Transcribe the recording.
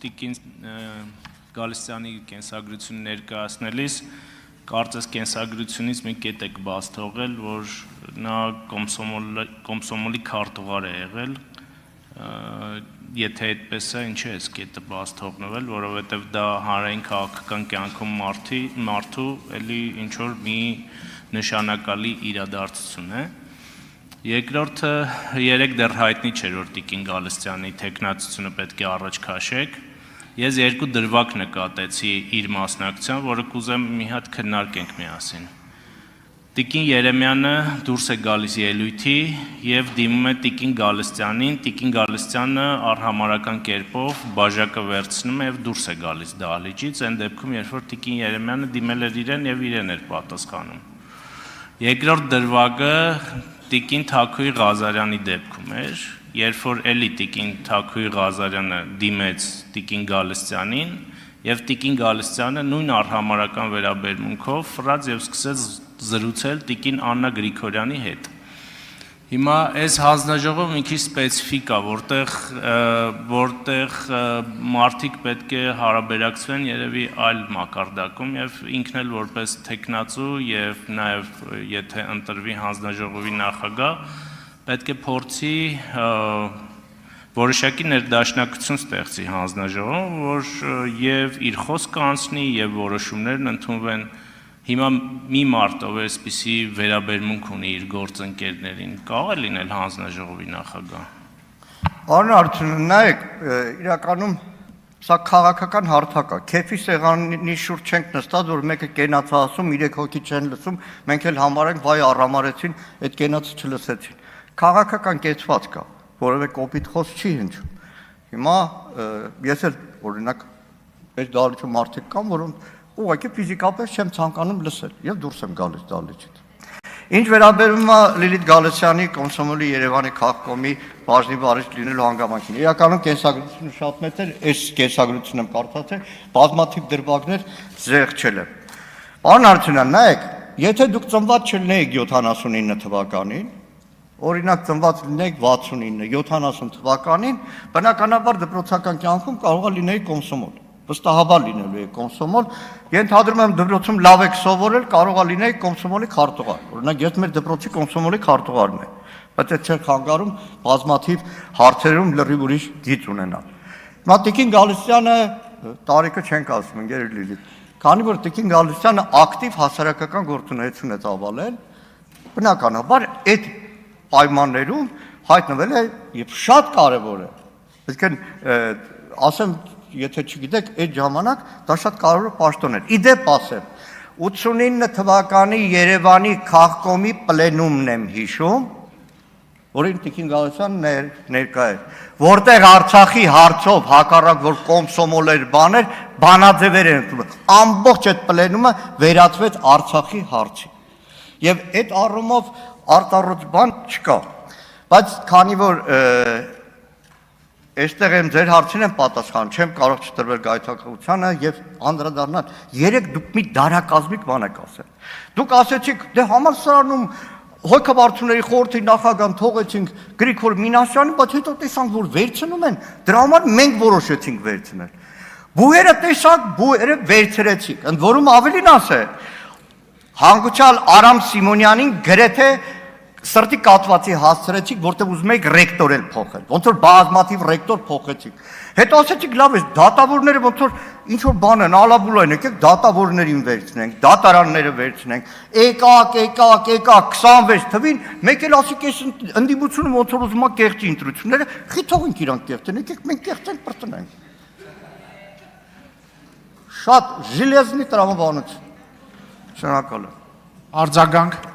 Տիկին Գալստյանի կենսագրությունը ներկայացնելիս կարծես կենսագրությունից մի կետ եք բաց թողել, որ նա կոմսոմոլի քարտուղար է եղել, եթե այդպես է, ինչ է այս կետը բաց թողնվել, որովհետև դա հանրային քաղաքական կյանքում մարդու էլի ինչ-որ մի նշանակալի իրադարձություն է։ Երկրորդը երեք դեռ հայտնի չէր, որ Տիկին Գալստյանի թեկնածությունը պետք է առաջ քաշեք։ Ես երկու դրվագ նկատեցի իր մասնակցությամբ, որը կուզեմ մի հատ քննարկենք միասին։ Տիկին Երեմյանը դուրս է գալիս ելույթի եւ դիմում է Տիկին Գալստյանին, Տիկին Գալստյանը արհամարական կերպով բաժակը վերցնում է եւ դուրս է գալիս դահլիճից, այն դեպքում, երբ որ Տիկին Երեմյանը դիմել էր իրեն եւ իրեն էր պատասխանում։ Երկրորդ դրվագը Տիկին Թաքուի Ղազարյանի դեպքում էր, երբ որ էլի Տիկին Թաքուի Ղազարյանը դիմեց Տիկին Գալստյանին եւ Տիկին Գալստյանը նույն արհամարական վերաբերմունքով ֆրաց եւ սկսեց զրուցել Տիկին Աննա Գրիգորյանի հետ։ Հիմա այս հանձնաժողովը մի քիչ սպეციფիկ է, որտեղ մարդիկ պետք է հարաբերակցվեն երևի այլ մակարդակում եւ ինքն էլ որպես տեխնացու եւ նաեւ եթե ընտրվի հանձնաժողովի նախագահ պետք է փորձի որոշակի ներդաշնակություն ստեղծի հանձնաժողովում, որ եւ իր խոսքը անցնի եւ որոշումներն ընդունվեն։ Հիմա մի մարդ, ով այսպիսի վերաբերմունք ունի իր գործընկերներին, կարող է լինել հանձնաժողովի նախագահ։ Պարոն Արությունյան, նայեք, իրականում սա քաղաքական հարթակ է։ Քեֆի սեղանի շուրջ չենք նստած, որ մեկը կենաց է ասում, 3 հոգի չեն լսում, մենք էլ համարենք վայ առամարեցին, այդ կենացը չլսեցին։ Քաղաքական կեցված կա, որովե կոպիտ խոսք չի հնչում։ Հիմա ես էլ օրինակ այս դահլիճում մարդիկ կան, որոնք ուղղակի ֆիզիկապես չեմ ցանկանում լսել եւ դուրս եմ գալիս դահլիճից։ Ինչ վերաբերում է Լիլիթ Գալստյանի Կոմսոմոլի Երևանի քաղաքոմի բաժնի վարիչ լինելու հանգամանքին, իրականում կենսագրությունը շատ մեծ էր, այս կենսագրությունը եմ կարդացել, բազմաթիվ դրվագներ զեղչել եմ։ Պարոն Արությունյան, նայեք, եթե դուք ծնված չլինեիք 79 թվականին, օրինակ ծնված լինեիք 69, 70 թվականին, բնականաբար դպրոցական կյանքում կարող է լինեիք կոմսոմոլ։ Վստահաբար լինելու է կոմսոմոլ, ենթադրում եմ դպրոցում լավ եք սովորել, կարող է լինեիք կոմսոմոլի քարտուղար։ Օրինակ ես մեր դպրոցի կոմսոմոլի քարտուղարն եմ, բայց այդ չէր խանգարում բազմաթիվ հարցերում լրիվ ուրիշ գիծ ունենալ։ Հիմա Տիկին Գալստյանը տարիքը չենք ասում, ընկեր Լիլիթ, քանի որ Տիկին Գալստյանը ակտիվ հասարակական գործունեություն է ծավալել, բնականաբար այդ պայմաններում հայտնվել է եւ շատ կարեւոր է։ Այսինքն ասեմ եթե չգիտեք, այդ ժամանակ դա շատ կարևոր պաշտոն էր։ Իդեպ ասեմ, 89 թվականի Երևանի քաղաքոմի պլենումն եմ հիշում, որին Տիկին Գալստյանը ներկա էր, որտեղ Արցախի հարցով հակառակ որ կոմսոմոլ էր բաներ, բանաձևեր են ընդունել։ Ամբողջ այդ պլենումը վերածվեց Արցախի հարցի։ Եվ այդ առումով արտառոց բան չկա։ Բայց քանի որ Այստեղ եմ ձեր հարցին եմ պատասխանում, չեմ կարող չտրվել գայթակղությանը եւ անդրադառնալ։ Երեք դուք մի դարակազմիկ բան եք ասել։ Դուք ասեցիք, դե համալսարանում հոգեբարձուների խորհրդի նախագահան թողեցինք Գրիգոր Մինասյանին, բայց հետո տեսանք, որ վերցնում են, դրա համար մենք որոշեցինք վերցնել։ Բուհերը տեսակ, բուհերը վերցրեցիք։ Ընդ որում ավելին ասել, հանգուցյալ Արամ Սիմոնյանին գրեթե սրտի կատվածի հասցրեցիք, որտեղ ուզում եք ռեկտոր էլ փոխել, ոնց որ բազմաթիվ ռեկտոր փոխեցիք։ Հետո ասեցիք, լավ է, դատավորները ոնց որ ինչ որ բան են, ալաբուլային եկեք դատավորներին վերցնենք, դատարանները վերցնենք, եկակ 26 թվին, մեկ էլ ասիք այս ընդդիմությունը ոնց որ ուզում է կեղծի ընտրությունները, խի թողենք իրանք կեղծեն, եկեք մենք կեղծենք պրտնենք։ Շատ ժիլեզնի տրամաբանություն։ Շնորհակալ եմ։ Արձագանք